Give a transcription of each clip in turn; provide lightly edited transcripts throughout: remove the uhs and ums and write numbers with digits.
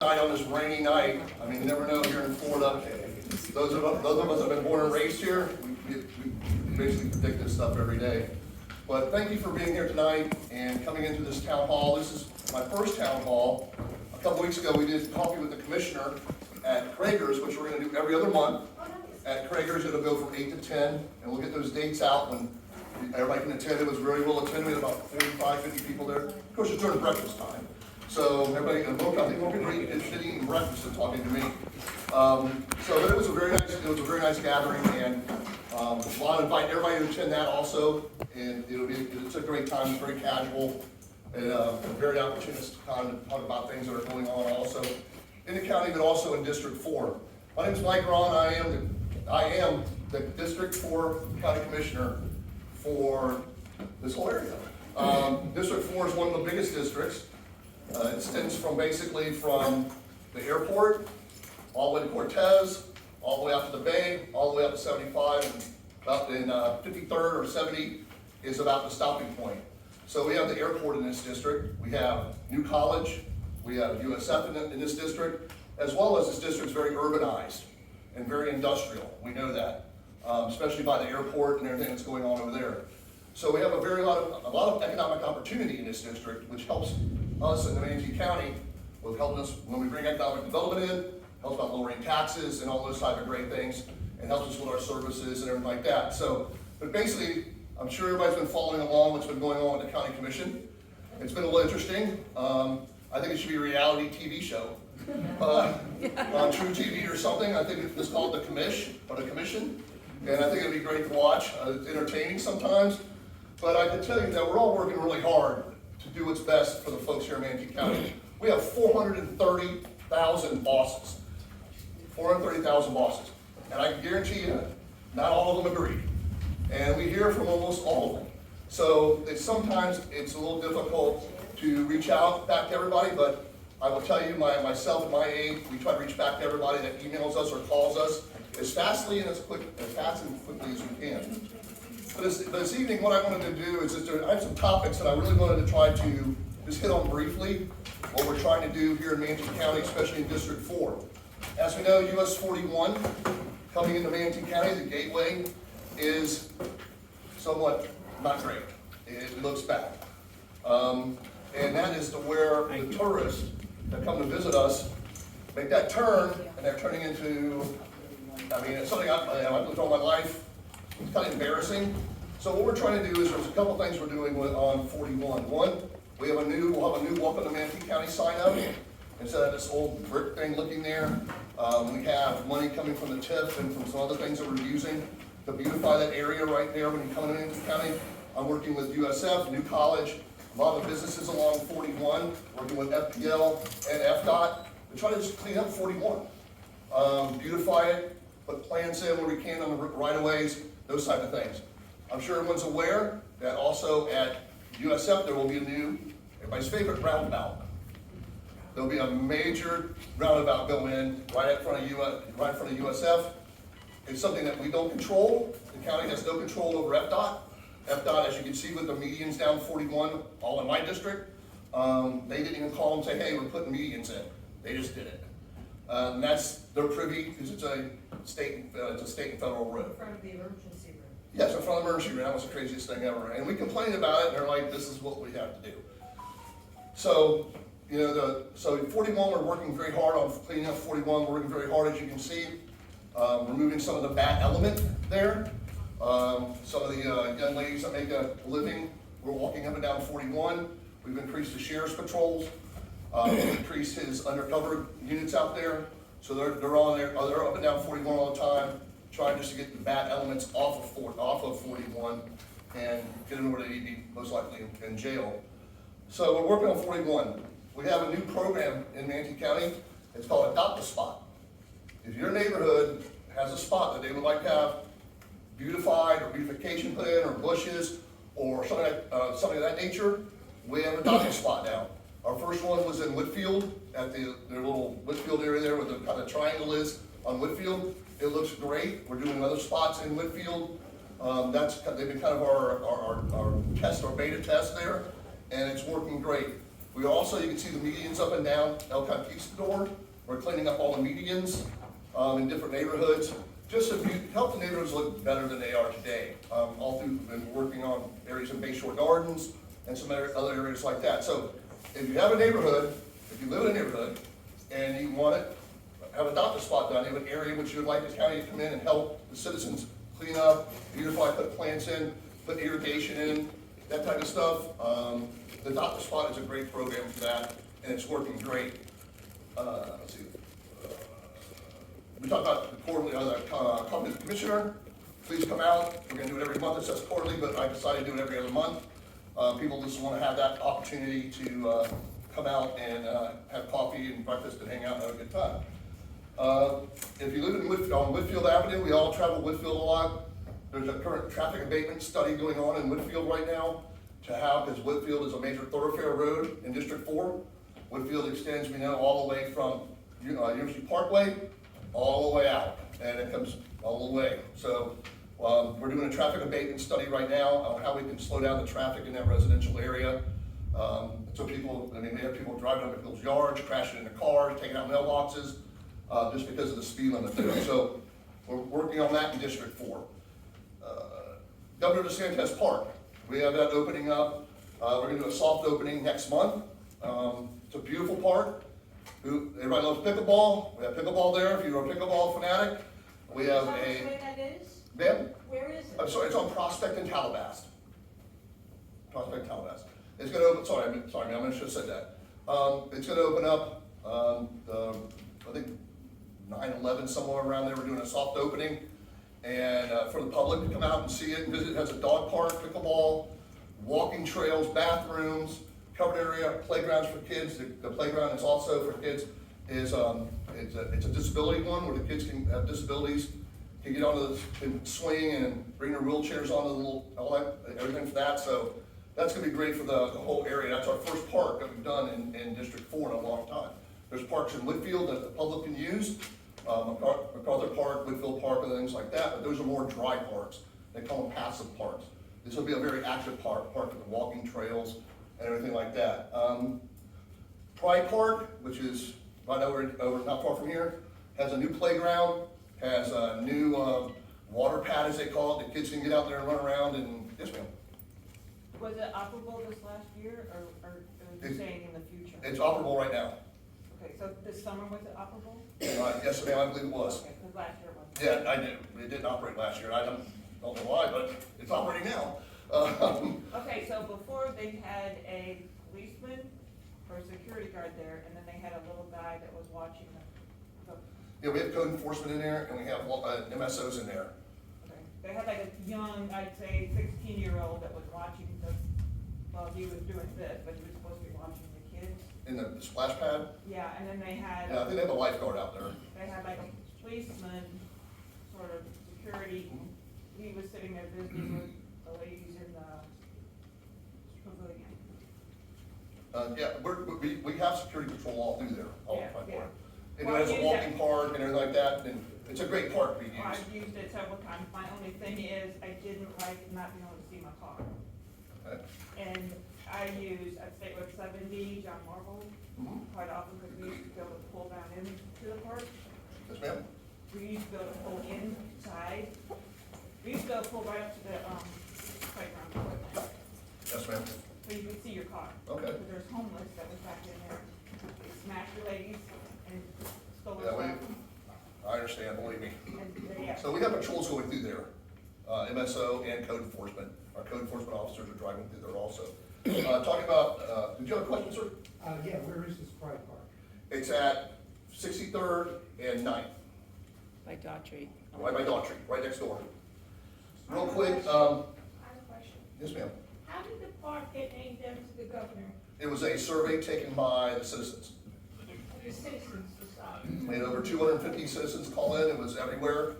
Night on this rainy night. I mean, you never know here in Florida. Those of us that have been born and raised here, we basically predict this stuff every day. But thank you for being here tonight and coming into this town hall. This is my first town hall. A couple weeks ago, we did coffee with the commissioner at Krager's, which we're going to do every other month. At Krager's, it'll go from 8 to 10, and we'll get those dates out when everybody can attend. It was very well attended. We had about 45, 50 people there. Of course, it's during breakfast time. So everybody can look. I think more people are interested in eating breakfast than talking to me. So it was a very nice gathering, and I'll invite everybody to attend that also. And it's a great time. It's very casual and a very opportunistic time to talk about things that are going on also in the county, but also in District 4. My name is Mike Rahn. I am the District 4 County Commissioner for this whole area. District 4 is one of the biggest districts. It extends from basically from the airport, all the way to Cortez, all the way out to the bay, all the way up to 75, and about in 53rd or 70 is about the stopping point. So we have the airport in this district, we have New College, we have USF in this district, as well as this district is very urbanized and very industrial. We know that, especially by the airport and everything that's going on over there. So we have a lot of economic opportunity in this district, which helps us in the Manatee County with helping us when we bring economic development in, helps about lowering taxes and all those type of great things, and helps us with our services and everything like that. So, but basically, I'm sure everybody's been following along what's been going on with the county commission. It's been a little interesting. I think it should be a reality TV show on True TV or something. I think it's called The Commission, and I think it'd be great to watch. It's entertaining sometimes, but I can tell you that we're all working really hard to do what's best for the folks here in Manatee County. We have 430,000 bosses. 430,000 bosses. And I can guarantee you, not all of them agree. And we hear from almost all of them. So sometimes it's a little difficult to reach out back to everybody, but I will tell you, myself and my aide, we try to reach back to everybody that emails us or calls us as fast and quickly as we can. But this evening, what I wanted to do is I have some topics that I really wanted to try to just hit on briefly, what we're trying to do here in Manatee County, especially in District 4. As we know, US 41 coming into Manatee County, the gateway is somewhat not great. It looks bad. And that is to where the tourists that come to visit us make that turn, and they're turning into, I mean, it's something I've lived all my life. It's kind of embarrassing. So what we're trying to do is there's a couple things we're doing on 41. One, we'll have a new Welcome to Manatee County sign up. Instead of this old brick thing looking there, we have money coming from the TIF and from some other things that we're using to beautify that area right there when you come into Manatee County. I'm working with USF, New College, a lot of businesses along 41, working with FPL and FDOT to try to just clean up 41. Beautify it, put plans in where we can on the right-of-ways, those type of things. I'm sure everyone's aware that also at USF there will be a new, everybody's favorite roundabout. There'll be a major roundabout go in right in front of USF. It's something that we don't control. The county has no control over FDOT. FDOT, as you can see with the medians down 41, all in my district, they didn't even call and say, hey, we're putting medians in. They just did it. And that's their privy because it's a state and federal road. In front of the emergency room. Yes, in front of the emergency room. That was the craziest thing ever. And we complained about it, and they're like, this is what we have to do. So, so 41, we're working very hard on cleaning up 41. We're working very hard, as you can see, removing some of the bad element there. Some of the young ladies that make a living, we're walking up and down 41. We've increased the sheriff's patrols. We've increased his undercover units out there. So they're on there, they're up and down 41 all the time, trying just to get the bad elements off of 41 and get them where they need to be, most likely in jail. So we're working on 41. We have a new program in Manatee County. It's called Adopt a Spot. If your neighborhood has a spot that they would like to have beautified or beautification put in or bushes or something of that nature, we have Adopt a Spot now. Our first one was in Whitfield at their little Whitfield area there where the kind of triangle is on Whitfield. It looks great. We're doing other spots in Whitfield. They've been kind of our test, our beta test there, and it's working great. We also, you can see the medians up and down El Conquistador. We're cleaning up all the medians in different neighborhoods, just to help the neighborhoods look better than they are today. All through, been working on areas in Bayshore Gardens and some other areas like that. So if you have a neighborhood, if you live in a neighborhood and you want it, have a adopt a spot done, you have an area which you would like the county to come in and help the citizens clean up, beautify, put plants in, put irrigation in, that type of stuff. The adopt a spot is a great program for that, and it's working great. Let's see. We talked about the quarterly, talking to the commissioner. Please come out. We're going to do it every month. It says quarterly, but I decided to do it every other month. People just want to have that opportunity to come out and have coffee and breakfast and hang out and have a good time. If you live in on Whitfield Avenue, we all travel Whitfield a lot. There's a current traffic abatement study going on in Whitfield right now because Whitfield is a major thoroughfare road in District 4. Whitfield extends, we know, all the way from University Parkway all the way out, and it comes all the way. So we're doing a traffic abatement study right now on how we can slow down the traffic in that residential area. So people, we have people driving over people's yards, crashing into cars, taking out mailboxes, just because of the speed limit there. So we're working on that in District 4. Governor DeSantis Park, we have that opening up. We're gonna do a soft opening next month. It's a beautiful park. Everybody loves pickleball. We have pickleball there if you're a pickleball fanatic. We have where that is? Ma'am? Where is it? I'm sorry, it's on Prospect and Calabasas. Prospect and Calabasas. It's gonna open, sorry, ma'am, I should have said that. It's gonna open up, I think 9/11, somewhere around there. We're doing a soft opening. And for the public to come out and see it and visit. It has a dog park, pickleball, walking trails, bathrooms, covered area, playgrounds for kids. The playground is also for kids. It's a disability one where the kids can have disabilities, can get onto the swing and bring their wheelchairs onto the all that, everything for that. So that's gonna be great for the whole area. That's our first park that we've done in District 4 in a long time. There's parks in Whitfield that the public can use. MacArthur Park, Whitfield Park, and things like that, but those are more dry parks. They call them passive parks. This will be a very active park with walking trails and everything like that. Pride Park, which is right over not far from here, has a new playground, has a new water pad, as they call it. The kids can get out there and run around and, yes ma'am. Was it operable this last year, or are you saying in the future? It's operable right now. Okay, so this summer was it operable? Yes ma'am, I believe it was. Okay, because last year it wasn't. Yeah, I did. It didn't operate last year. I don't know why, but it's operating now. Okay, so before they had a policeman or a security guard there, and then they had a little guy that was watching them. Yeah, we have code enforcement in there, and we have MSOs in there. Okay, they had like a young, I'd say 16-year-old that was watching while he was doing this, but he was supposed to be watching the kids. In the splash pad? Yeah, and then they had. Yeah, I think they have a lifeguard out there. They had like a policeman, sort of security. He was sitting there visiting with the ladies in the pavilion. Yeah, we have security patrol all through there, all the time. Yeah. And Well, it has a use walking it. park and everything like that, and it's a great park to be I've used. used it several times. My only thing is I didn't like not being able to see my car. Okay. And I use, at State Road 70, John Marvel, quite often because we used to be able to pull down into the park. Yes ma'am? We used to be able to pull inside. We used to be able to pull right up to the playground equipment, Yes ma'am? so you could see your car. Okay. But there's homeless that was back in there. They smashed the ladies and stole Yeah, their stuff. I understand, believe me. Yeah. So we have patrols going through there, MSO and code enforcement. Our code enforcement officers are driving through there also. Talking about, did you have a question, sir? Yeah, where is this Pride Park? It's at 63rd and 9th, By Daughtry. right by Daughtry, right next door. Real quick, I have a question. yes ma'am. How did the park get named after the governor It was a survey taken by the citizens. of the citizens society? We had over 250 citizens call in, it was everywhere,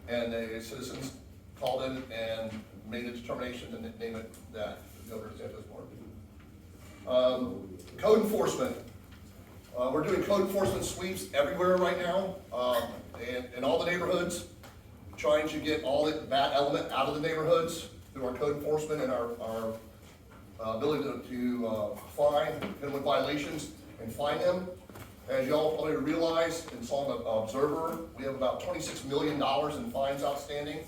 and the citizens called in and made a determination to name it that, Governor DeSantis Park. Code enforcement. We're doing code enforcement sweeps everywhere right now, and in all the neighborhoods, trying to get all that element out of the neighborhoods through our code enforcement and our ability to fine them with violations and fine them. As y'all probably realize and saw in the Observer, we have about $26 million in fines outstanding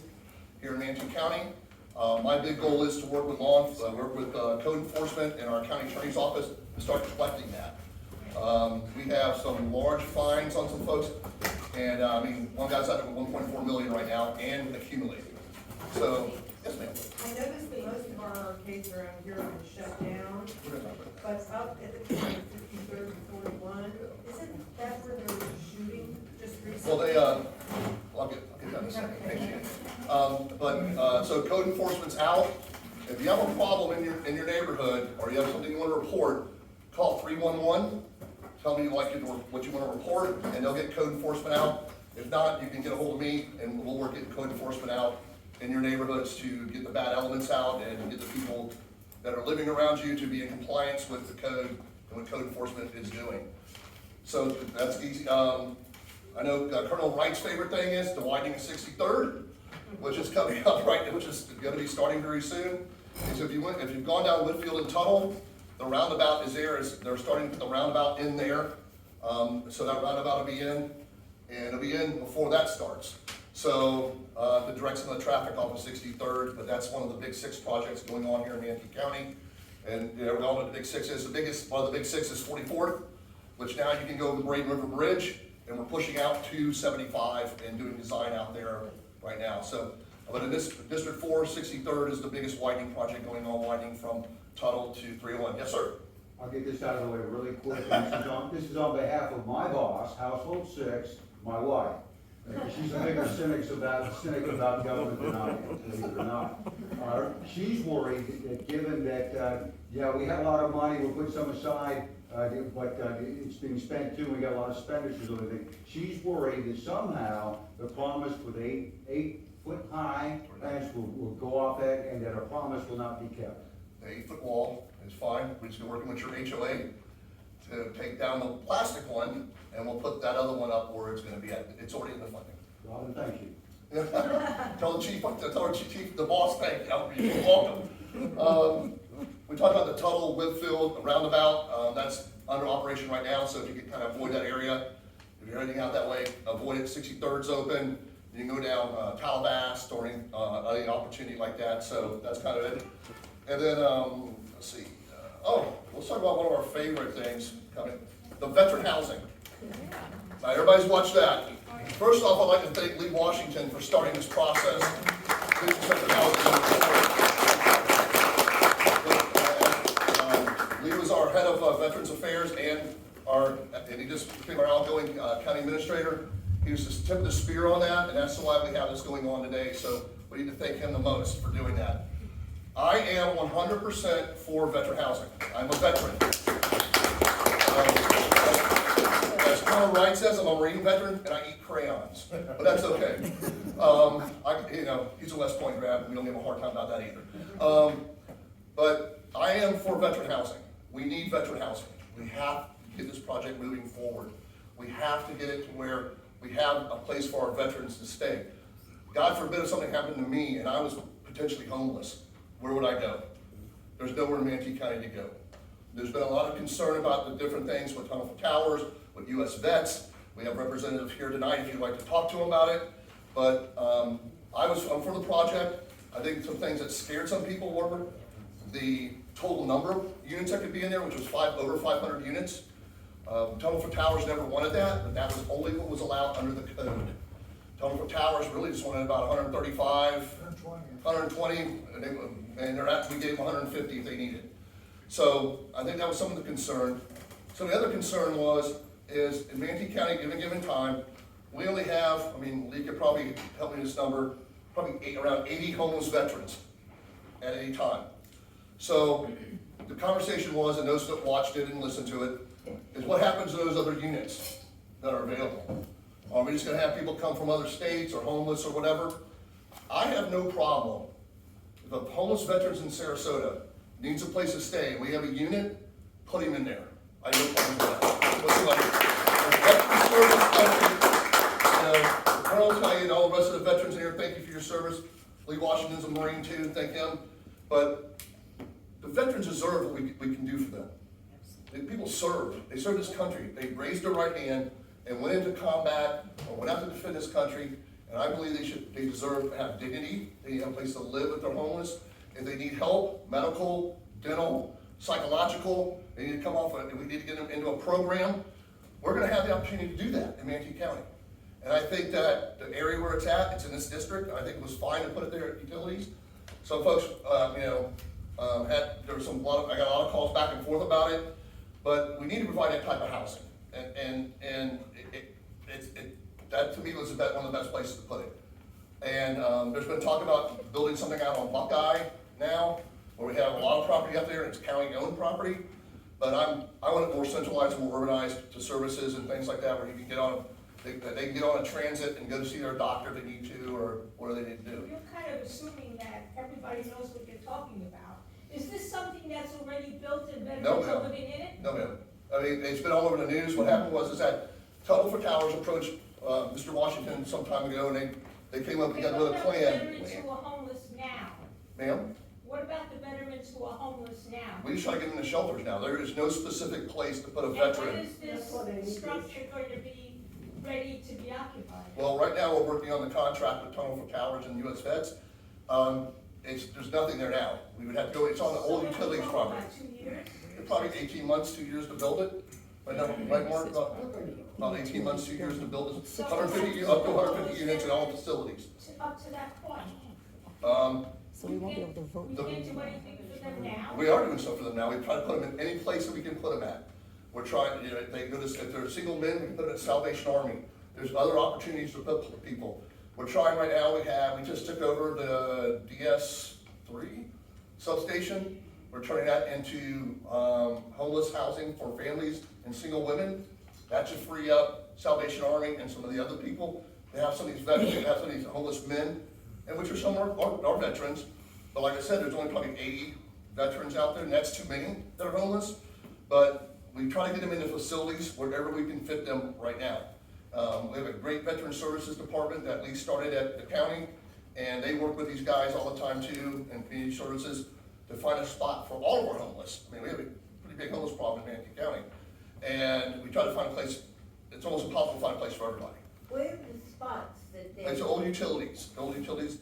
here in Manatee County. My big goal is to work with code enforcement and our county attorney's office to start collecting that. We have some large fines on some folks, and I mean, one guy's out at 1.4 million right now and accumulating. So, yes ma'am. I noticed that most of our arcades around here are shut down, but up at the corner of 53rd and 41, isn't that where there was a shooting just Well, recently? I'll get that in a second. Thank you. So code enforcement's out. If you have a problem in your neighborhood, or you have something you want to report, call 311. Tell me what you want to report, and they'll get code enforcement out. If not, you can get a hold of me, and we'll work getting code enforcement out in your neighborhoods to get the bad elements out and get the people that are living around you to be in compliance with the code and what code enforcement is doing. So that's easy. I know Colonel Wright's favorite thing is the widening of 63rd, which is coming up which is going to be starting very soon. And so if you've gone down Whitfield and Tuttle, the roundabout is there. They're starting to put the roundabout in there. So that roundabout will be in, and it'll be in before that starts. So to direct some of the traffic off of 63rd, but that's one of the big 6 projects going on here in Manatee County. And we all know what the big 6 is. One of the big 6 is 44th, which now you can go over the Braden River Bridge, and we're pushing out to 75 and doing design out there right now. So, but in this District 4, 63rd is the biggest widening project going on, widening from Tuttle to 301. Yes, sir. I'll get this out of the way really quick. This is on behalf of my boss, Household 6, my wife. She's a bigger cynic about government than I am, believe it or not. She's worried that given that, yeah, we have a lot of money, we'll put some aside, but it's being spent too, we got a lot of expenditures and everything. She's worried that somehow the promise for the 8-foot-high fence will go off that, and that our promise will not be kept. The 8-foot wall is fine. We're just working with your HOA to take down the plastic one, and we'll put that other one up where it's gonna be at. It's already in the funding. Robin, thank you. Tell the chief, the boss, thank you. You're welcome. We talked about the Tuttle, Whitfield, the roundabout. That's under operation right now, so if you can kind of avoid that area, if you're heading out that way, avoid it. 63rd's open. You can go down Calabas during any opportunity like that. So that's kind of it. And then, let's see. Let's talk about one of our favorite things coming, the veteran housing. Now, everybody's watched that. First off, I'd like to thank Lee Washington for starting this process. Lee was our head of Veterans Affairs and he just became our outgoing county administrator. He was the tip of the spear on that, and that's why we have this going on today. So we need to thank him the most for doing that. I am 100% for veteran housing. I'm a veteran. As Colonel Wright says, I'm a Marine veteran and I eat crayons, but that's okay. He's a West Point grad, and we don't give him a hard time about that either. But I am for veteran housing. We need veteran housing. We have to get this project moving forward. We have to get it to where we have a place for our veterans to stay. God forbid if something happened to me and I was potentially homeless, where would I go? There's nowhere in Manatee County to go. There's been a lot of concern about the different things with Tunnel for Towers, with U.S. vets. We have representatives here tonight if you'd like to talk to them about it. But I'm for the project. I think some things that scared some people were the total number of units that could be in there, which was over 500 units. Tunnel for Towers never wanted that, but that was only what was allowed under the code. Tunnel for Towers really just wanted about 135, 120, and we gave them 150 if they needed. So I think that was some of the concern. So the other concern is in Manatee County, given time, we only have, Lee could probably help me with this number, probably around 80 homeless veterans at any time. So the conversation was, and those that watched it and listened to it, is what happens to those other units that are available? Are we just gonna have people come from other states or homeless or whatever? I have no problem. If a homeless veteran's in Sarasota needs a place to stay, and we have a unit, put him in there. I have no problem with that. The Colonel will tell you, and all the rest of the veterans in here, thank you for your service. Lee Washington's a Marine too, thank him. But the veterans deserve what we can do for them. People served, they served this country, they raised their right hand and went into combat, or went out to defend this country, and I believe they deserve to have dignity, they need a place to live if they're homeless. If they need help, medical, dental, psychological, they need to come off, and we need to get them into a program. We're gonna have the opportunity to do that in Manatee County. And I think that the area where it's at, it's in this district, and I think it was fine to put it there at utilities. Some folks, there was I got a lot of calls back and forth about it, but we need to provide that type of housing. And that to me was one of the best places to put it. And, there's been talk about building something out on Buckeye now, where we have a lot of property up there, and it's county-owned property. But I want it more centralized, more urbanized to services and things like that, where you can get on, they can get on a transit and go to see their doctor if they need to, or whatever they need to do. You're kind of assuming that everybody knows what you're talking about. Is this something that's already built and No, veterans ma'am. are living in it? No, ma'am. I mean, it's been all over the news. What happened was that Tunnel for Towers approached, Mr. Washington some time ago, and they came up Okay, with what a about plan. the veterans who are homeless now? Ma'am, What about the veterans who are homeless now? we just try to get them in the shelters now. There is no specific place to put a And when veteran. is this structure going to be ready to be occupied? Well, right now, we're working on the contract with Tunnel for Towers and US Vets. There's nothing there now. We would have to go, it's on the old utilities property. About 2 years? Probably 18 months, 2 years to build it. Right now, right, Mark? About 18 months, 2 years to build it. 150, up to 150 units in all facilities. Up to that point? So we won't be able to vote. You can't do anything for them now? We are doing stuff for them now. We try to put them in any place that we can put them at. We're trying, if they go to, if they're single men, we can put them at Salvation Army. There's other opportunities to put people. We're trying right now, we just took over the DS3 substation. We're turning that into, homeless housing for families and single women. That should free up Salvation Army and some of the other people. They have some of these veterans, they have some of these homeless men, and which are some are veterans. But like I said, there's only probably 80 veterans out there, and that's too many that are homeless. But we try to get them into facilities wherever we can fit them right now. We have a great veteran services department that Lee started at the county, and they work with these guys all the time too, and community services, to find a spot for all of our homeless. I mean, we have a pretty big homeless problem in Manatee County. And we try to find a place, it's almost impossible to find a place for everybody. Where are the spots that they? It's old utilities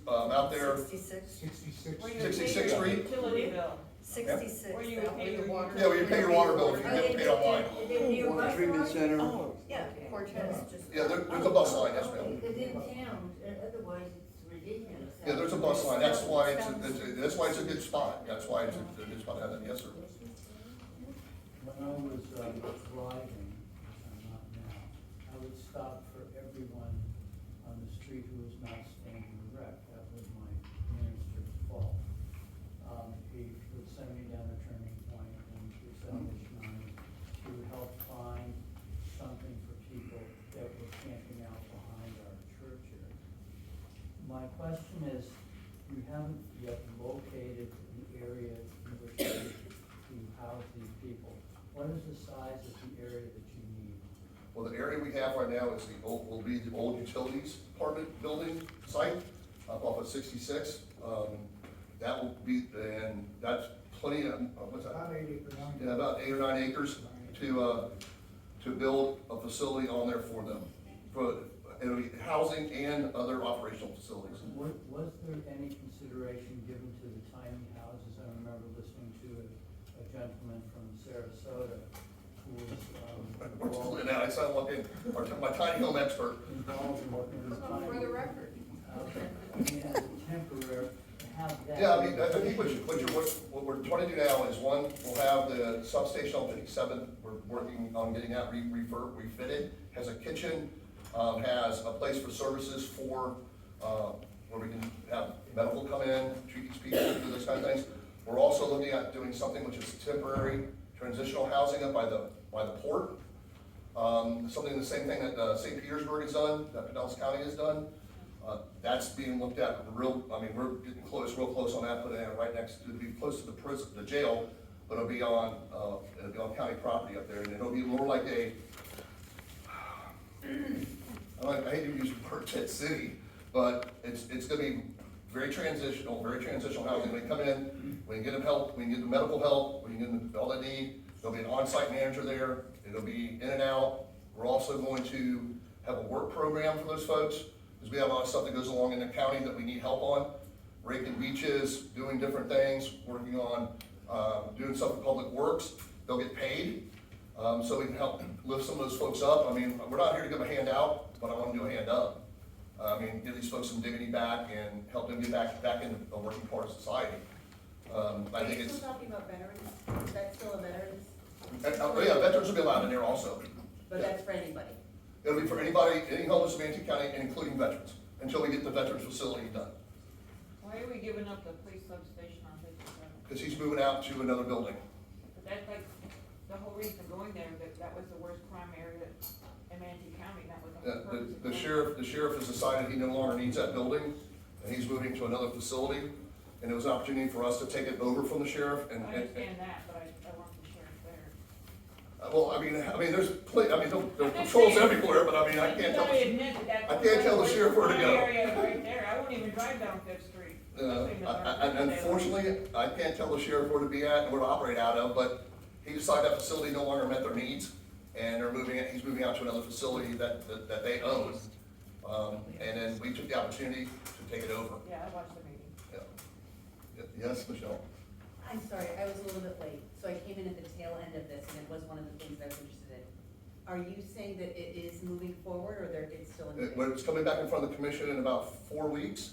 out there, 66? 66. Where you would pay 66th your Street. Utility bill. 66. Where you would pay your water. yeah, where you pay your water bill if you Are get they paid online. near bus Treatment lines? center. Oh, Yeah, Cortez just. Yeah, there's a bus line, yes, ma'am. It's in town, otherwise it's ridiculous. Yeah, there's a bus line, that's why it's a good spot, that's why it's a good spot to have that, yes, sir. When I was driving, which I'm not now, I would stop for everyone on the street who was not standing erect. That was my minister's fault. He would send me down a turning point and to Salvation Army to help find something for people that were camping out behind our church area. My question is, you haven't yet located the area in which to house these people. What is the size of the area that you need? Well, the area we have right now is will be the old utilities department building site up off of 66. That will be, and that's plenty of, what's that? About 80 or 90. Yeah, about 8 or 9 acres to build a facility on there for them. It'll be housing and other operational facilities. Was there any consideration given to the tiny houses? I remember listening to a gentleman from Sarasota who We're was pulling it out. I sound like my tiny home expert. involved in working with tiny. For the record. And as a temporary, have that. Yeah, I mean, I think what we're trying to do now is, one, we'll have the substation on 57, we're working on getting that refitted, has a kitchen, has a place for services for, where we can have medical come in, treat these people, do those kind of things. We're also looking at doing something which is temporary transitional housing up by the port. Something the same thing that St. Petersburg has done, that Pinellas County has done. That's being looked at we're getting real close on that, putting it right next to, be close to the prison, the jail, but it'll be on county property up there, and it'll be more like a, I hate to use the word tent city, but it's gonna be very transitional housing. They come in, we can get them help, we can get them medical help, we can get them all they need. There'll be an on-site manager there, it'll be in and out. We're also going to have a work program for those folks, because we have a lot of stuff that goes along in the county that we need help on. Raking beaches, doing different things, working on, doing stuff with public works. They'll get paid, so we can help lift some of those folks up. I mean, we're not here to give a hand out, but I want to do a hand up. I mean, give these folks some dignity back and help them get back in the working part of society. I think it's. Still talking about veterans, is that still a veterans? Yeah, veterans will be allowed in there also. But that's for anybody? It'll be for anybody, any homeless in Manatee County, including veterans, until we get the veterans facility done. Why are we giving up the police substation on 57? Because he's moving out to another building. But that's like, the whole reason for going there, that was the worst crime area in Manatee County, that was the whole purpose of The going. sheriff has decided he no longer needs that building, and he's moving to another facility. And it was an opportunity for us to take it over from the sheriff and. I understand that, but I want the sheriff there. Well, I mean, there's there's patrols everywhere, but I mean, I can't tell. You gotta admit that that's. I can't tell the sheriff where to go. Crime area right there, I won't even drive down Fifth Street. Unfortunately, I can't tell the sheriff where to be at and where to operate out of, but he decided that facility no longer met their needs, and he's moving out to another facility that they own. And then we took the opportunity to take it over. Yeah, I watched the meeting. Yes, Michelle? I'm sorry, I was a little bit late, so I came in at the tail end of this, and it was one of the things I was interested in. Are you saying that it is moving forward, or it's still in? When it's coming back in front of the commission in about 4 weeks.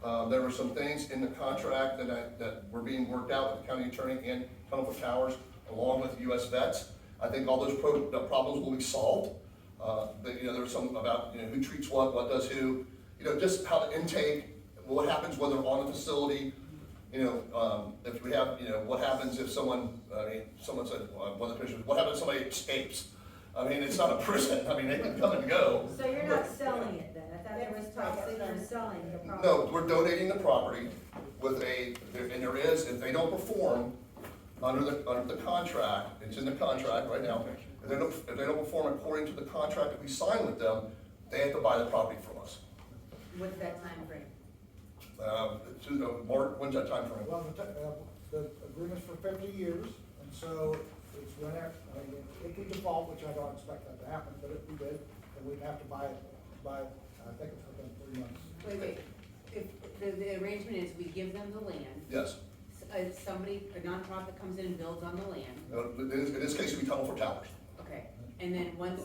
There were some things in the contract that were being worked out with the county attorney and Tunnel for Towers, along with US Vets. I think all those problems will be solved. There was some about, who treats what does who, just how the intake, what happens when they're on the facility. If we have, what happens if someone said, one of the commissioners, what happens if somebody escapes? I mean, it's not a prison, I mean, they can come and go. So you're not selling it then? I thought there was talk that you're selling the property. No, we're donating the property with and there is, if they don't perform under the contract, it's in the contract right now, if they don't perform according to the contract that we signed with them, they have to buy the property from us. What's that time frame? Mark, when's that time frame? Well, the agreement's for 50 years, and so it's whenever, if we default, which I don't expect that to happen, but if we did, then we'd have to buy it, I think it's within 3 months. Wait, if the arrangement is we give them the land, Yes. a nonprofit comes in and builds on the land, In this case, we Tunnel for Towers. okay, and then once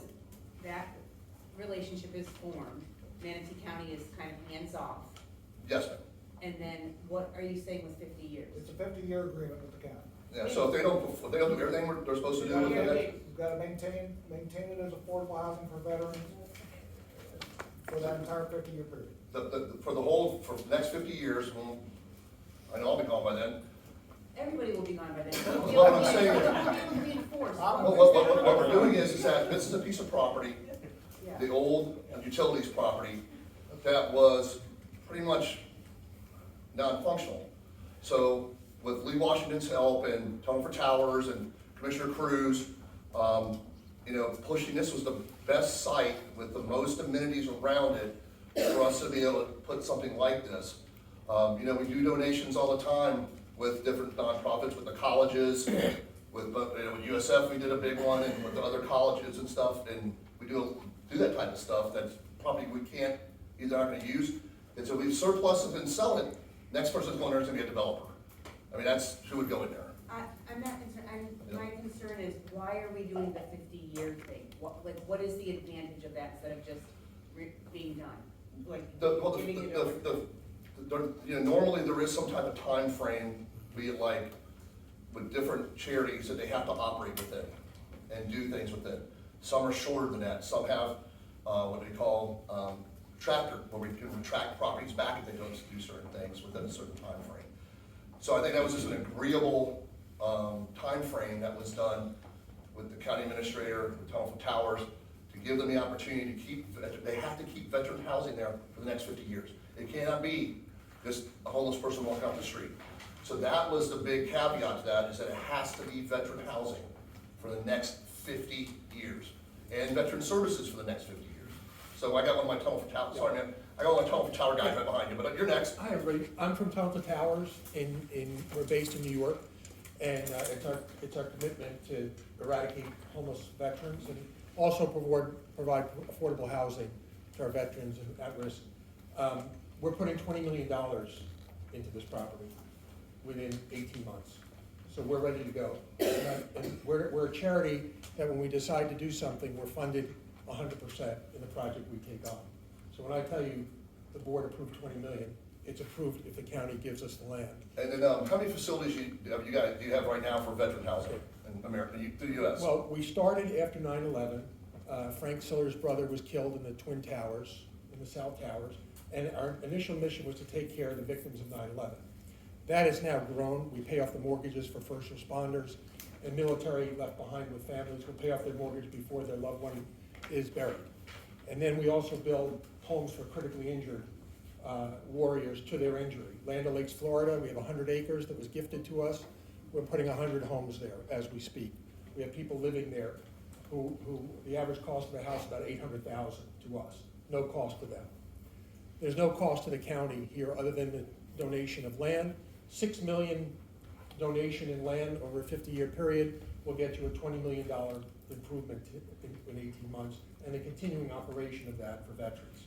that relationship is formed, Manatee County is kind of hands off, Yes, ma'am. and then what are you saying with 50 years? It's a 50-year agreement with the county. Yeah, so if they don't do everything they're supposed to do with it, We've got to maintain it as affordable housing for veterans for that entire 50-year period. for the next 50 years, I know I'll be gone by then. Everybody will be gone by then. What I'm saying is- It will be enforced. What we're doing is that this is a piece of property, Yeah. the old utilities property, that was pretty much non-functional. So with Lee Washington's help and Tunnel for Towers and Commissioner Cruz, pushing, this was the best site with the most amenities around it for us to be able to put something like this. We do donations all the time with different nonprofits, with the colleges, with USF, we did a big one, and with the other colleges and stuff, and we do that type of stuff that's probably we can't, either not gonna use. And so we surplus it and sell it. Next person's going there is gonna be a developer. I mean, that's who would go in there. I'm not concerned, my concern is, why are we doing the 50-year thing? What is the advantage of that instead of just being done? Normally there is some type of time frame, be it like with different charities that they have to operate within and do things within. Some are shorter than that. Some have what we call tractor, where we can retract properties back if they don't do certain things within a certain time frame. So I think that was just an agreeable time frame that was done with the county administrator, with Tunnel for Towers, to give them the opportunity to keep, they have to keep veteran housing there for the next 50 years. It cannot be just a homeless person walking off the street. So that was the big caveat to that, is that it has to be veteran housing for the next 50 years, and veteran services for the next 50 years. So I got one of my telephone tower, sorry man, I got one of my telephone tower guys right behind you, but you're next. Hi, everybody. I'm from Tunnel Towers we're based in New York. And it's our commitment to eradicate homeless veterans and also provide affordable housing to our veterans and at risk. We're putting $20 million into this property within 18 months. So we're ready to go. And we're a charity that when we decide to do something, we're funded 100% in the project we take on. So when I tell you the board approved $20 million, it's approved if the county gives us the land. And then, how many facilities do you have right now for veteran housing in America, the US? Well, we started after 9/11. Frank Siller's brother was killed in the Twin Towers, in the South Towers, and our initial mission was to take care of the victims of 9/11. That has now grown. We pay off the mortgages for first responders and military left behind with families will pay off their mortgage before their loved one is buried. And then we also build homes for critically injured warriors to their injury. Land O'Lakes, Florida, we have 100 acres that was gifted to us. We're putting 100 homes there as we speak. We have people living there who the average cost of a house is about $800,000 to us, no cost to them. There's no cost to the county here other than the donation of land. $6 million donation in land over a 50-year period will get you a $20 million improvement in 18 months and the continuing operation of that for veterans.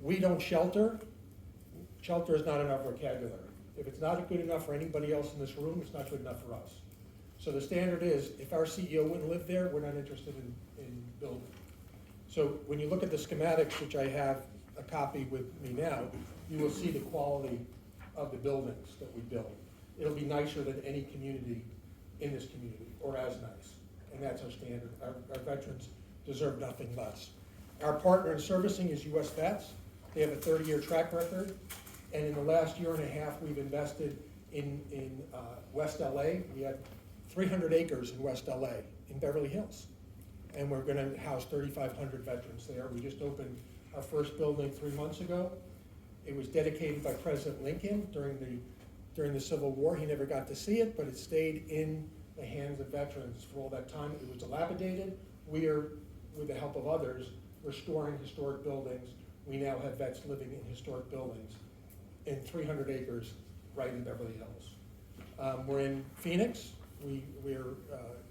We don't shelter. Shelter is not in our vocabulary. If it's not good enough for anybody else in this room, it's not good enough for us. So the standard is, if our CEO wouldn't live there, we're not interested in building. So when you look at the schematics, which I have a copy with me now, you will see the quality of the buildings that we build. It'll be nicer than any community in this community, or as nice. And that's our standard. Our veterans deserve nothing less. Our partner in servicing is US Vets. They have a 30-year track record. And in the last year and a half, we've invested in West LA. We have 300 acres in West LA, in Beverly Hills. And we're gonna house 3,500 veterans there. We just opened our first building 3 months ago. It was dedicated by President Lincoln during the Civil War. He never got to see it, but it stayed in the hands of veterans for all that time. It was dilapidated. We are, with the help of others, restoring historic buildings. We now have vets living in historic buildings in 300 acres right in Beverly Hills. We're in Phoenix. We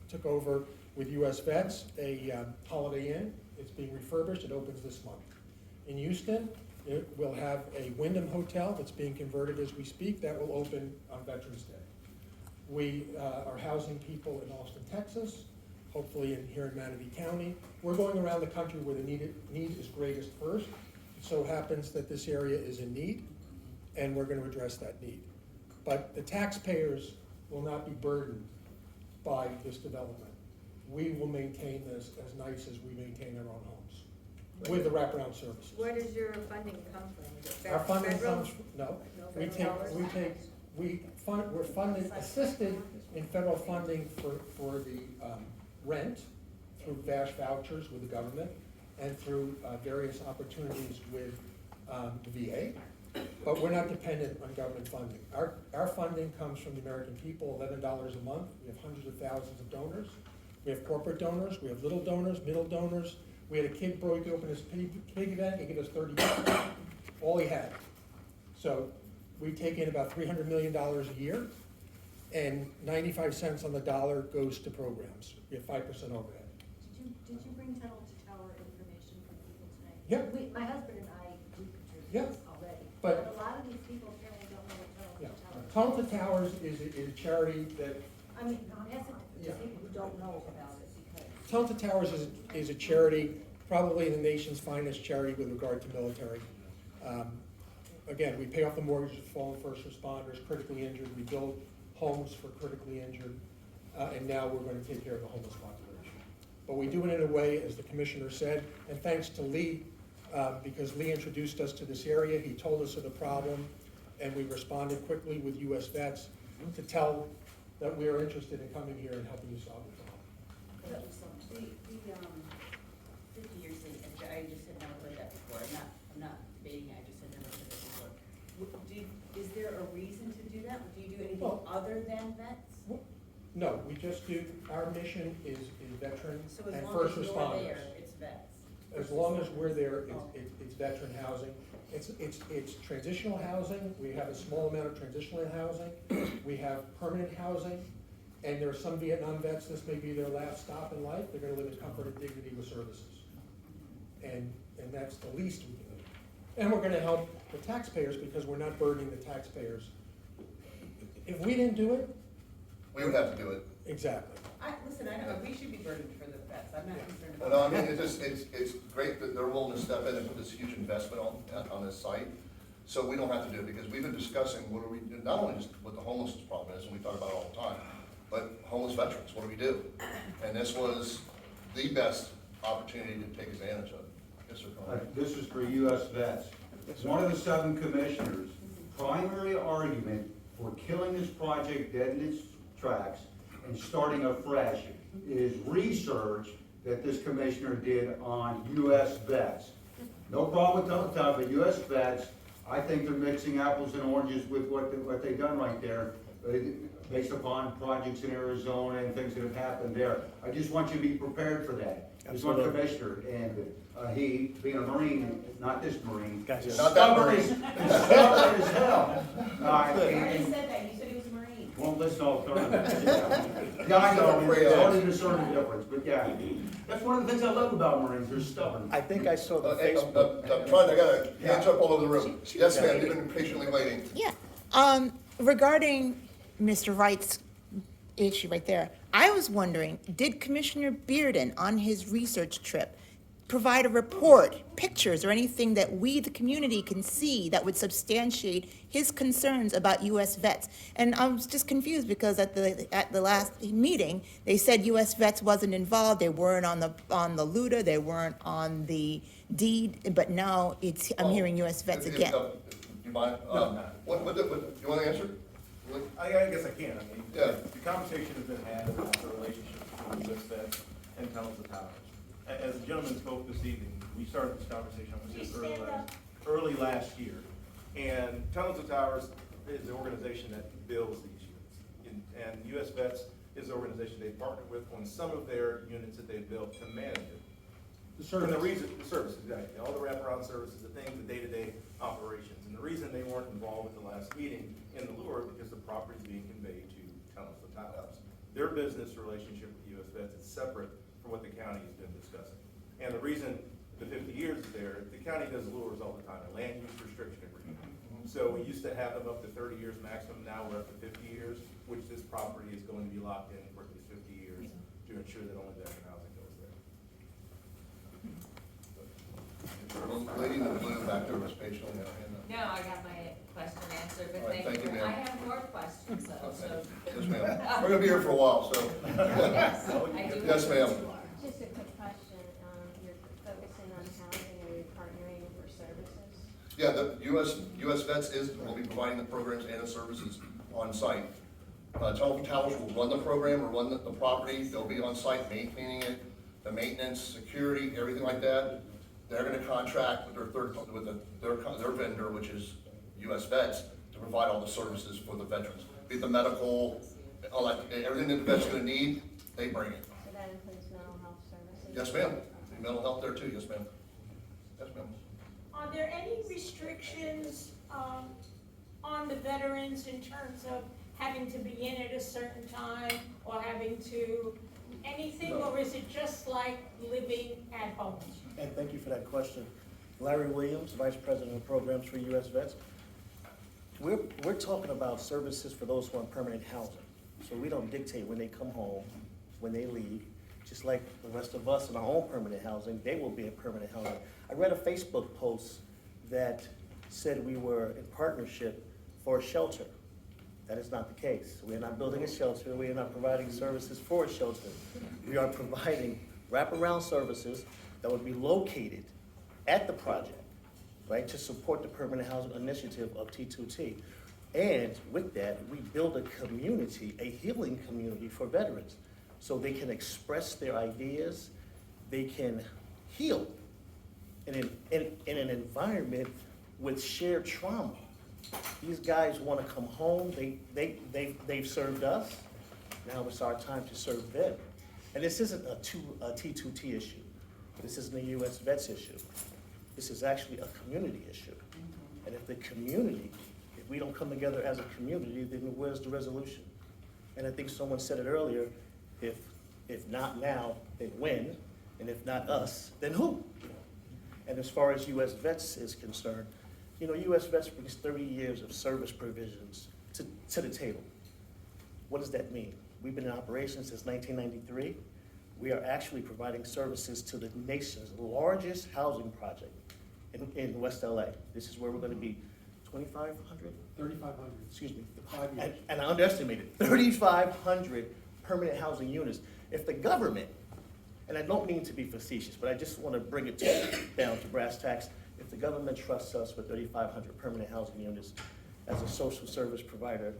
took over with US Vets a Holiday Inn. It's being refurbished. It opens this month. In Houston, we'll have a Wyndham Hotel that's being converted as we speak. That will open on Veterans Day. We are housing people in Austin, Texas, hopefully here in Manatee County. We're going around the country where the need is greatest first. It so happens that this area is in need, and we're going to address that need. But the taxpayers will not be burdened by this development. We will maintain this as nice as we maintain our own homes with the wraparound services. Where does your funding come from? Is it Our funding federal? comes, no, No federal dollars? we're funded, assisted in federal funding for the rent through VASH vouchers with the government and through various opportunities with the VA. But we're not dependent on government funding. Our funding comes from the American people, $11 a month. We have hundreds of thousands of donors. We have corporate donors, we have little donors, middle donors. We had a kid broke open his pig event, he gave us $30, all he had. So we take in about $300 million a year, and 95 cents on the dollar goes to programs. We have 5% overhead. Did you bring tunnel to tower information from people today? Yeah. My husband and I do Yeah. contribute this already, But- but a lot of these people apparently don't know what Yeah. tunnel to tower is. Tunnel to Towers is a charity that, I mean, I'm hesitant Yeah. to people who don't know about it because. Tunnel to Towers is a charity, probably the nation's finest charity with regard to military. Again, we pay off the mortgages for fallen first responders, critically injured. We build homes for critically injured, and now we're going to take care of the homeless population. But we do it in a way, as the commissioner said, and thanks to Lee, because Lee introduced us to this area. He told us of the problem, and we responded quickly with US Vets to tell that we are interested in coming here and helping you solve the problem. The 50-year thing, I just had never heard that before. I'm not debating it, I just had never heard that before. Is there a reason to do that? Do you do anything Well- other than vets? No, we just do, our mission is veteran So as and long first as you're responders. there, it's vets. As long as we're there, it's veteran housing. It's transitional housing. We have a small amount of transitional housing. We have permanent housing. And there are some Vietnam vets, this may be their last stop in life. They're gonna live in comfort and dignity with services. And that's the least we can do. And we're gonna help the taxpayers because we're not burdening the taxpayers. If we didn't do it, We would have to do it. exactly. Listen, I know, we should be burdened for the vets, I'm not concerned about No, I that. mean, it's great that they're willing to step in and put this huge investment on this site. So we don't have to do it, because we've been discussing what do we do, not only just what the homeless problem is, and we talk about it all the time, but homeless veterans, what do we do? And this was the best opportunity to take advantage of. Yes, sir, Colin. This is for US vets. One of the 7 commissioners' primary argument for killing this project dead in its tracks and starting afresh is research that this commissioner did on US vets. No problem with Town, but US vets, I think they're mixing apples and oranges with what they've done right there, based upon projects in Arizona and things that have happened there. I just want you to be prepared for that. There's one commissioner, and he, being a Marine, not this Marine, is Not that stubborn Marine. stubborn as hell. You already said that, you said he was a Marine. Won't listen all the time. Yeah, I know, it's hard to discern the difference, but yeah. That's one of the things I love about Marines, they're stubborn. I think I saw the Hey, Facebook. I'm trying, I got hands up all over the room. Yes, ma'am, you've been patiently waiting. Yeah, regarding Mr. Wright's issue right there, I was wondering, did Commissioner Bearden on his research trip provide a report, pictures, or anything that we, the community, can see that would substantiate his concerns about US vets? And I was just confused because at the last meeting, they said US vets wasn't involved, they weren't on the LUDA, they weren't on the deed, but now I'm hearing US vets again. You mind? What, you want to answer? I guess I can. I mean, Yeah. the conversation has been had about the relationship between US Vets and Tunnels of Towers. As the gentleman spoke this evening, we started this conversation, I would say, early last year. And Tunnels of Towers is the organization that builds these units. And US Vets is the organization they partnered with on some of their units that they built to manage it. The service. And the services, exactly, all the wraparound services, the things, the day-to-day operations. And the reason they weren't involved with the last meeting in the Lure, because the property is being conveyed to Tunnels of Towers. Their business relationship with US Vets is separate from what the county has been discussing. And the reason the 50 years is there, the county does lures all the time, a land use restriction agreement. So we used to have them up to 30 years maximum, now we're up to 50 years, which this property is going to be locked in for at least 50 years to ensure that only veteran housing goes there. Lady in the blue back there was patiently. No, I got my question answered, but All right, thank you, ma'am. I have more questions though, so. Yes, ma'am. We're gonna be here for a while, so. Yes, I do. Yes, ma'am. Just a quick question, you're focusing on housing, are you partnering for services? Yeah, the US Vets will be providing the programs and the services on site. Tunnels Towers will run the program or run the property, they'll be on site maintaining it, the maintenance, security, everything like that. They're gonna contract with their vendor, which is US Vets, to provide all the services for the veterans. Be it the medical, all that, everything that the vet's gonna need, they bring it. So that includes mental health services? Yes, ma'am. Mental health there too, yes, ma'am. Yes, ma'am. Are there any restrictions, on the veterans in terms of having to be in at a certain time or having to, anything, No. or is it just like living at home? And thank you for that question. Larry Williams, Vice President of Programs for US Vets. We're talking about services for those who are in permanent housing. So we don't dictate when they come home, when they leave. Just like the rest of us in our own permanent housing, they will be in permanent housing. I read a Facebook post that said we were in partnership for a shelter. That is not the case. We are not building a shelter. We are not providing services for a shelter. We are providing wraparound services that would be located at the project, right, to support the permanent housing initiative of T2T. And with that, we build a community, a healing community for veterans, so they can express their ideas, they can heal in an environment with shared trauma. These guys want to come home, they've served us, now it's our time to serve them. And this isn't a T2T issue. This isn't a US Vets issue. This is actually a community issue. And if the community, if we don't come together as a community, then where's the resolution? And I think someone said it earlier, if not now, then when? And if not us, then who? And as far as US Vets is concerned, you know, US Vets brings 30 years of service provisions to the table. What does that mean? We've been in operation since 1993. We are actually providing services to the nation's largest housing project in West LA. This is where we're gonna be 2,500? 3,500. Excuse me. 5 years. And I underestimated, 3,500 permanent housing units. If the government, and I don't mean to be facetious, but I just want to bring it down to brass tacks, if the government trusts us with 3,500 permanent housing units as a social service provider,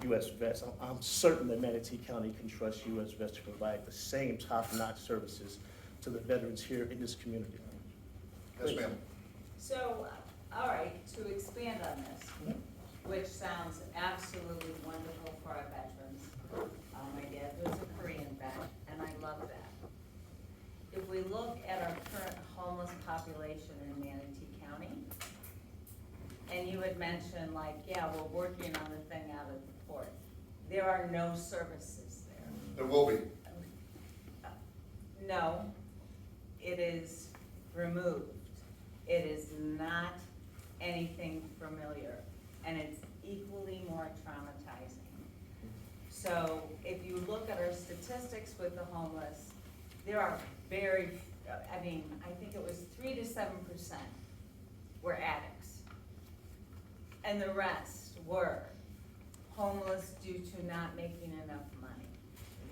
US Vets, I'm certain that Manatee County can trust US Vets to provide the same top-notch services to the veterans here in this community. Yes, ma'am. So, all right, to expand on this, which sounds absolutely wonderful for our veterans. My dad was a Korean vet, and I love that. If we look at our current homeless population in Manatee County, and you had mentioned like, yeah, we're working on the thing out of the port, there are no services there. There will be. No, it is removed. It is not anything familiar, and it's equally more traumatizing. So if you look at our statistics with the homeless, there are very, I mean, I think it was 3 to 7% were addicts. And the rest were homeless due to not making enough money.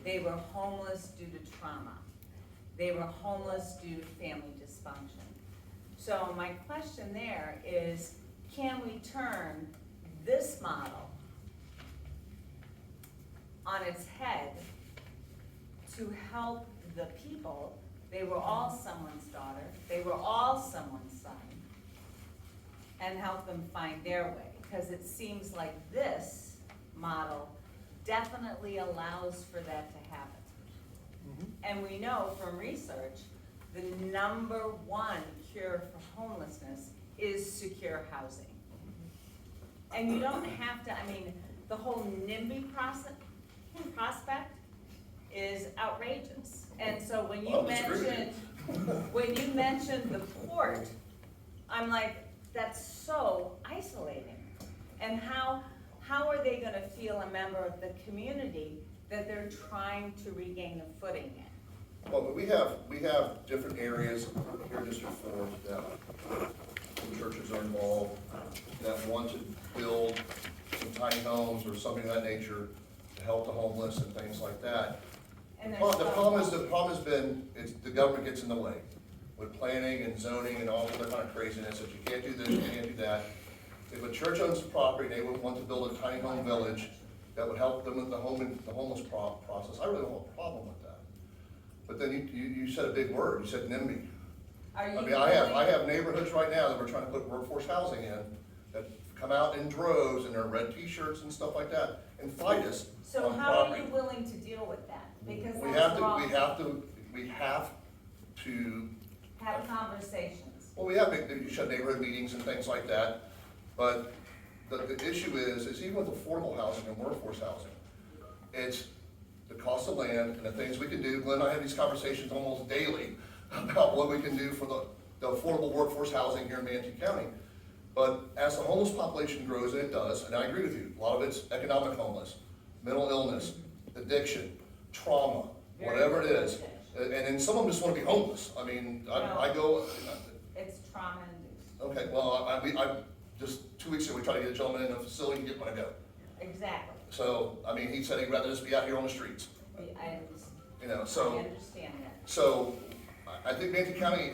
They were homeless due to trauma. They were homeless due to family dysfunction. So my question there is, can we turn this model on its head to help the people? They were all someone's daughter, they were all someone's son, and help them find their way. Because it seems like this model definitely allows for that to happen. And we know from research, the #1 cure for homelessness is secure housing. And you don't have to, I mean, the whole NIMBY prospect is outrageous. And so when you mentioned the port, I'm like, that's so isolating. And how are they gonna feel a member of the community that they're trying to regain a footing in? Well, but we have different areas here in District 4 that the churches are involved, that want to build some tiny homes or something of that nature to help the homeless and things like that. And The there's problem has been, the government gets in the way with planning and zoning and all other kind of craziness, that you can't do this, you can't do that. If a church owns the property, they would want to build a tiny home village that would help them with the homeless process. I really don't have a problem with that. But then you said a big word, you said NIMBY. I mean, I have neighborhoods right now that we're trying to put workforce housing in, that come out in droves in their red t-shirts and stuff like that, and fight us So on how are property. you willing to deal with that? Because We that's have wrong. to Have conversations. well, we have, you should have neighborhood meetings and things like that, but the issue is even with affordable housing and workforce housing, it's the cost of land and the things we can do. Glenn and I have these conversations almost daily about what we can do for the affordable workforce housing here in Manatee County. But as the homeless population grows, and it does, and I agree with you, a lot of it's economic homeless, mental illness, addiction, trauma, whatever it is. And then some of them just wanna be homeless. I mean, I go, It's trauma induced. okay, well, I just 2 weeks ago, we tried to get a gentleman in a facility and get him to go. Exactly. So, I mean, he said he'd rather just be out here on the streets, I you know, I so. understand that. So, I think Manatee County,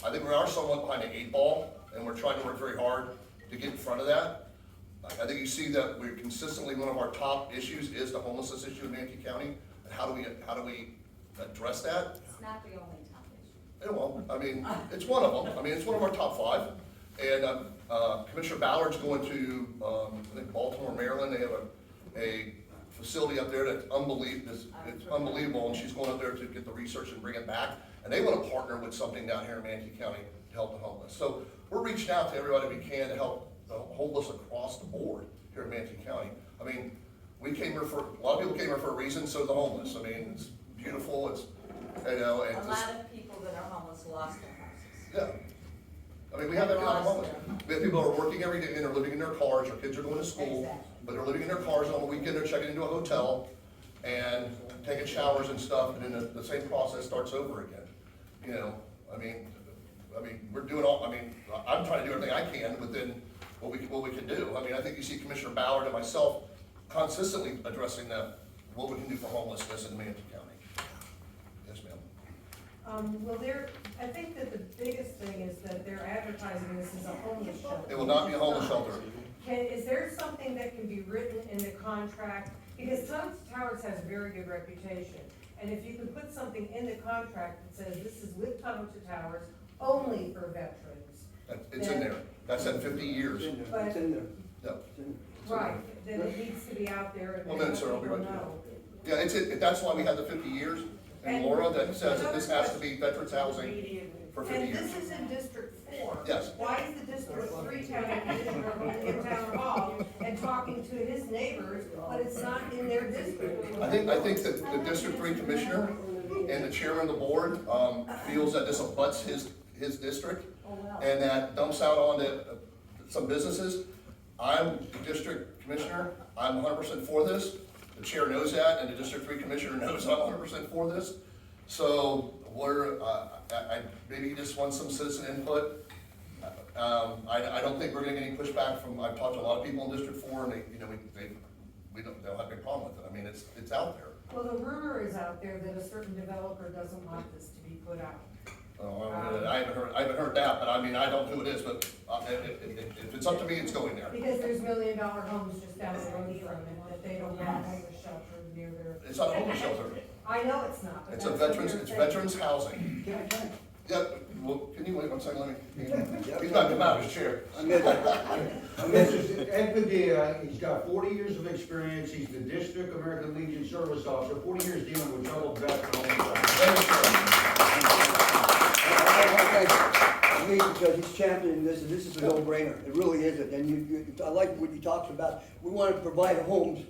I think we are somewhat behind the 8 ball, and we're trying to work very hard to get in front of that. I think you see that we're consistently, one of our top issues is the homelessness issue in Manatee County, and how do we address that? It's not the only top issue. Well, I mean, it's one of them, I mean, it's one of our top 5, and, Commissioner Ballard's going to, I think Baltimore, Maryland, they have a facility up there that's unbelievable, it's unbelievable, and she's going up there to get the research and bring it back, and they want to partner with something down here in Manatee County to help the homeless. So we're reaching out to everybody we can to help the homeless across the board here in Manatee County. I mean, we came here for, a lot of people came here for a reason, so the homeless. I mean, it's beautiful, it's, you know, and A lot of people that are homeless lost their houses. yeah. I mean, we have that kind of homeless. We have people who are working every day and they're living in their cars, their kids are going to school, Exactly. but they're living in their cars, and on the weekend they're checking into a hotel and taking showers and stuff, and then the same process starts over again. You know, I mean, we're doing all, I mean, I'm trying to do everything I can within what we can do. I mean, I think you see Commissioner Ballard and myself consistently addressing what we can do for homelessness in Manatee County. Yes, ma'am. Well, I think that the biggest thing is that they're advertising this as a homeless shelter. It will not be a homeless shelter. Is there something that can be written in the contract? Because Tunnels to Towers has a very good reputation. And if you could put something in the contract that says this is with Tunnels to Towers, only for veterans. It's in there. That's at 50 years. But, It's in there. Yep. right, then it needs to be out there and Well, let then, sir, I'll be people right know. Yeah, that's why we have the 50 years. And Laura, that says that this has to be veterans housing for 50 And years. this is in District 4. Yes. Why is the District 3 county commissioner in town hall and talking to his neighbors, but it's not in their district? I think that the District 3 Commissioner and the Chairman of the Board feels that this abuts his district and that dumps out onto some businesses. I'm the District Commissioner, I'm 100% for this. The Chair knows that, and the District 3 Commissioner knows I'm 100% for this. So I maybe he just wants some citizen input. I don't think we're gonna get any pushback from, I've talked to a lot of people in District 4, and they don't have a big problem with it. I mean, it's out there. Well, the rumor is out there that a certain developer doesn't want this to be put out. Oh, I haven't heard that, but I mean, I don't know who it is, but if it's up to me, it's going there. Because there's $1 million homes just down the road from it, that they don't want a homeless shelter near their. It's not a homeless shelter. I know it's not. but It's a that's what veterans, they're it's saying. veterans housing. Yeah, well, can you wait one second, let me, he's not come out of his chair. This is Ed Padilla. He's got 40 years of experience, he's the District American Legion Service Officer, 40 years dealing with troubled veterans. Me, because he's championing this, and this is a no-brainer, it really isn't, and I like what he talks about, we want to provide homes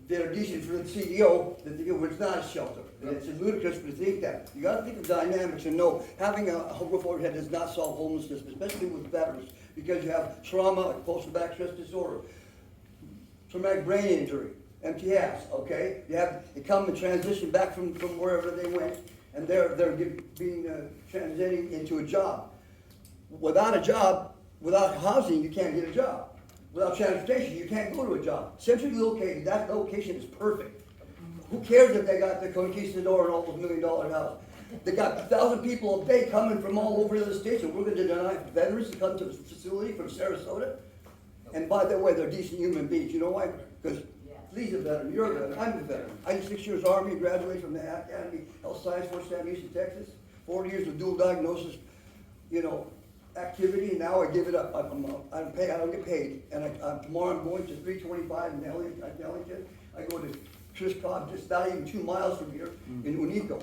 that are decent for the CEO, that it's not a shelter, and it's ludicrous to think that, you gotta think of dynamics and know, having a roof over your head does not solve homelessness, especially with veterans, because you have trauma, like post-traumatic stress disorder, traumatic brain injury, MTS, okay? They come and transition back from wherever they went, and they're being transitioning into a job. Without a job, without housing, you can't get a job. Without transportation, you can't go to a job. Centrally located, that location is perfect. Who cares if they got the keys to the door and all those $1 million house? They got 1,000 people a day coming from all over the states, and we're gonna deny veterans to come to the facility from Sarasota? And by the way, they're decent human beings, you know why? Because Lee's a veteran, you're a veteran, I'm a veteran. I did 6 years Army, graduated from the Academy Health Science Force down in Houston, Texas. 40 years of dual diagnosis, activity, and now I give it up. I don't get paid. And tomorrow I'm going to 325 in Ellington. I go to Chris Cobb, just not even 2 miles from here, in Unico.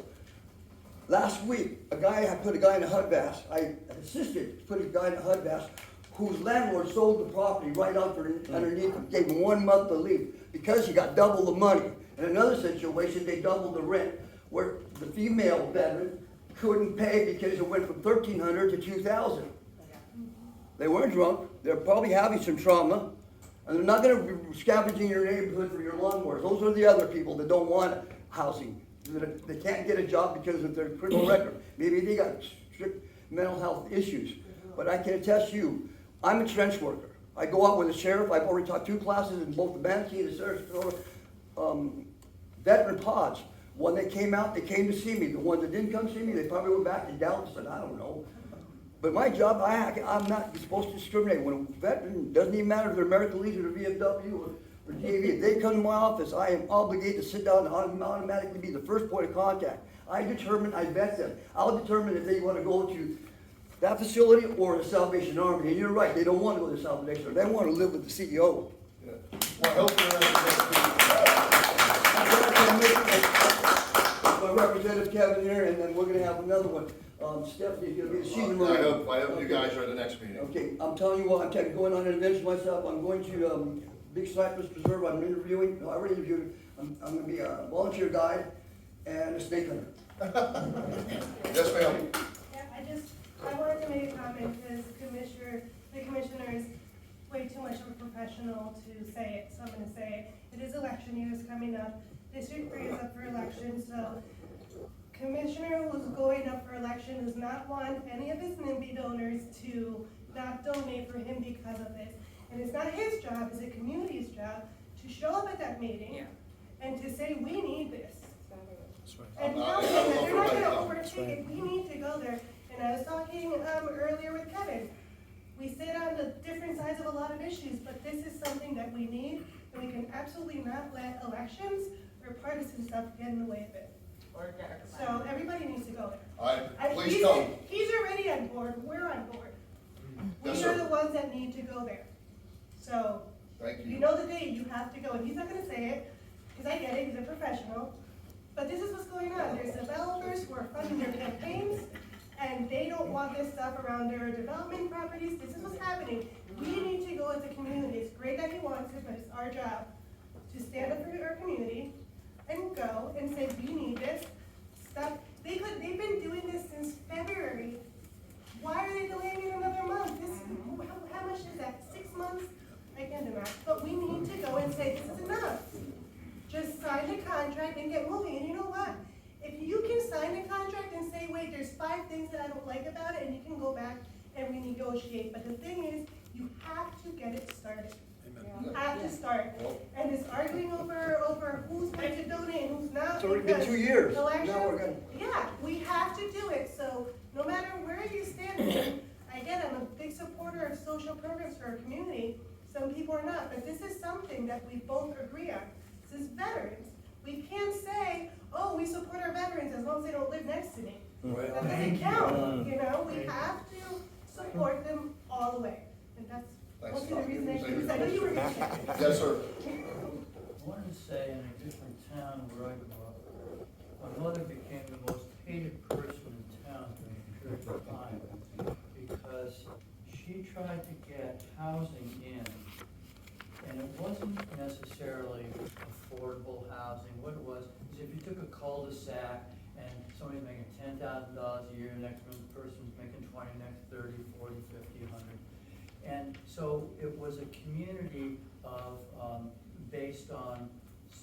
Last week, I put a guy in a HUD vest. I assisted putting a guy in a HUD vest whose landlord sold the property right underneath him, gave him 1 month to leave because he got double the money. In another situation, they doubled the rent where the female veteran couldn't pay because it went from $1,300 to $2,000. They weren't drunk, they're probably having some trauma, and they're not gonna be scavenging your neighborhood for your lawnmowers. Those are the other people that don't want housing. They can't get a job because of their criminal record. Maybe they got strict mental health issues. But I can attest to you, I'm a trench worker. I go out with the sheriff, I've already taught 2 classes in both the Manatee and the Sarasota veteran pods. When they came out, they came to see me. The ones that didn't come see me, they probably went back to Dallas, and I don't know. But my job, I'm not supposed to discriminate. When a veteran, doesn't even matter if they're American Legion or VFW or DAV, if they come to my office, I am obligated to sit down and automatically be the first point of contact. I vet them. I'll determine if they want to go to that facility or the Salvation Army. And you're right, they don't want to go to the Salvation Army. They want to live with the CEO. Yeah. Well, I hope you're But my representative Kevin here, and then we're gonna have another one. Stephanie's gonna be the season. I hope you guys are at the next meeting. Okay, I'm telling you what, I'm going on an adventure myself. I'm going to, Big Cypress Preserve. I'm interviewing, I already interviewed. I'm gonna be a volunteer guide and a snake hunter. Yes, ma'am. Yeah, I wanted to make a comment because the commissioner is way too much of a professional to say it, so I'm gonna say it. It is election year is coming up. District 3 is up for election, so commissioner who's going up for election does not want any of his NIMBY donors to not donate for him because of this. And it's not his job, it's the community's job to show up at that meeting and to say, we need this. And tell them that they're not gonna overtake it, we need to go there. And I was talking earlier with Kevin, we sit on the different sides of a lot of issues, but this is something that we need, and we can absolutely not let elections or partisan stuff get in the way of it. So everybody needs to go there. All right, And please come. He's already on board, we're on board. Yes, We sir. are the ones that need to go there. So, Thank you you. know the day you have to go, and he's not gonna say it, because I get it, he's a professional. But this is what's going on, there's developers who are funding their campaigns, and they don't want this stuff around their development properties, this is what's happening. We need to go as a community, it's great that he wants it, but it's our job to stand up for our community and go and say, we need this stuff. They've been doing this since February. Why are they delaying it another month? How much is that, 6 months? I can't do math, but we need to go and say, this is enough. Just sign the contract and get moving, and you know what? If you can sign the contract and say, wait, there's 5 things that I don't like about it, and you can go back and renegotiate, but the thing is, you have to get it started. You have to start. And this arguing over who's going to donate and who's not. It's already been because 2 years. election- Now we're gonna. Yeah, we have to do it, so no matter where you stand, and again, I'm a big supporter of social programs for our community, some people are not, but this is something that we both agree on. This is veterans. We can't say, oh, we support our veterans as long as they don't live next to me. That doesn't count, you know, we have to support them all the way, and that's Thanks, mostly the reason I Tom. do this. I know you were. Yes, sir. I wanted to say in a different town where I grew up, my mother became the most hated person in town during a period of time because she tried to get housing in, and it wasn't necessarily affordable housing. What it was is if you took a cul-de-sac and somebody's making $10,000 a year, the next person's making 20, next 30, 40, 50, 100. And so it was a community of, based on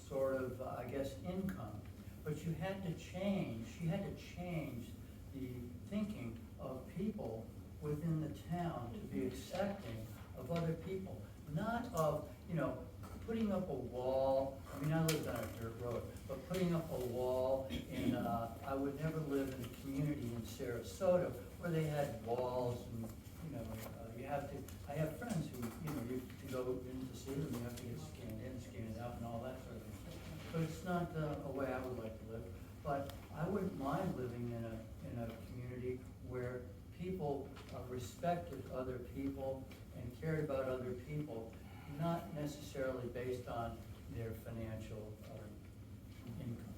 sort of, I guess, income. But you had to change, she had to change the thinking of people within the town to be accepting of other people. Not of, you know, putting up a wall, I mean, I lived on a dirt road, but putting up a wall in, I would never live in a community in Sarasota where they had walls and, you know, you have to, I have friends who, you know, to go in to see them, you have to get scanned in, scanned out and all that sort of thing. But it's not a way I would like to live. But I wouldn't mind living in a community where people respected other people and cared about other people, not necessarily based on their financial income.